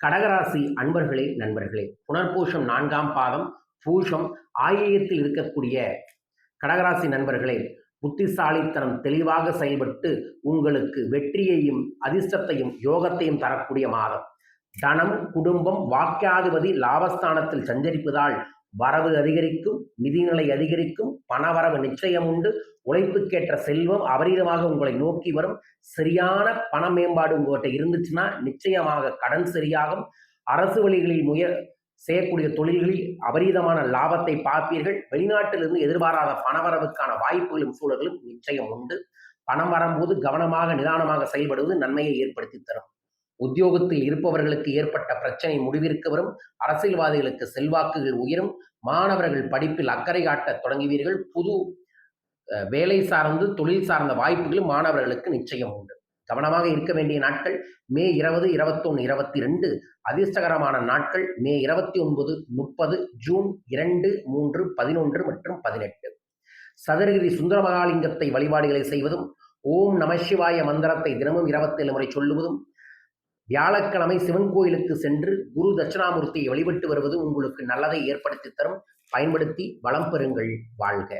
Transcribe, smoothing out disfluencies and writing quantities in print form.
கடகராசி அன்பர்களே, நண்பர்களே, புனர்பூஷம் 4ஆம் பாதம், பூஷம் ஆயில்யத்தில் இருக்கக்கூடிய கடகராசி நண்பர்களே, புத்திசாலித்தனம் தெளிவாக செயல்பட்டு உங்களுக்கு வெற்றியையும் அதிர்ஷ்டத்தையும் யோகத்தையும் தரக்கூடிய மாதம். தனம், குடும்பம், வாக்கியாதிபதி லாபஸ்தானத்தில் சஞ்சரிப்பதால் வரவு அதிகரிக்கும், நிதிநிலை அதிகரிக்கும், பணவரவு நிச்சயம் உண்டு. உழைப்புக்கேற்ற செல்வம் அபரீதமாக உங்களை நோக்கி வரும். சரியான பண மேம்பாடு உங்கள்கிட்ட இருந்துச்சுன்னா நிச்சயமாக கடன் சரியாகும். அரசு வழிகளில் செய்யக்கூடிய தொழில்களில் அபரீதமான லாபத்தை பார்ப்பீர்கள். வெளிநாட்டிலிருந்து எதிர்பாராத பணவரவுக்கான வாய்ப்புகளும் சூழல்களும் நிச்சயம் உண்டு. பணம் வரும்போது கவனமாக நிதானமாக செயல்படுவது நன்மையை ஏற்படுத்தி தரும். உத்தியோகத்தில் இருப்பவர்களுக்கு ஏற்பட்ட பிரச்சனை முடிவிற்கு வரும். அரசியல்வாதிகளுக்கு செல்வாக்குகள் உயரும். மாணவர்கள் படிப்பில் அக்கறை காட்ட தொடங்குவீர்கள். புது வேலை சார்ந்து தொழில் சார்ந்த வாய்ப்புகளும் மாணவர்களுக்கு நிச்சயம் உண்டு. கவனமாக இருக்க வேண்டிய நாட்கள் மே 20, 21, 22. அதிர்ஷ்டகரமான நாட்கள் மே 29, 30, ஜூன் 2, 3, 11 மற்றும் 18. சதுரகிரி சுந்தரமகாலிங்கத்தை வழிபாடுகளை செய்வதும், ஓம் நமசிவாய மந்திரத்தை தினமும் 27 முறை சொல்லுவதும், வியாழக்கிழமை சிவன் கோயிலுக்கு சென்று குரு தட்சிணாமூர்த்தியை வழிபட்டு வருவது உங்களுக்கு நல்லதை ஏற்படுத்தி தரும். பயன்படுத்தி வளம் பெறுங்கள். வாழ்க.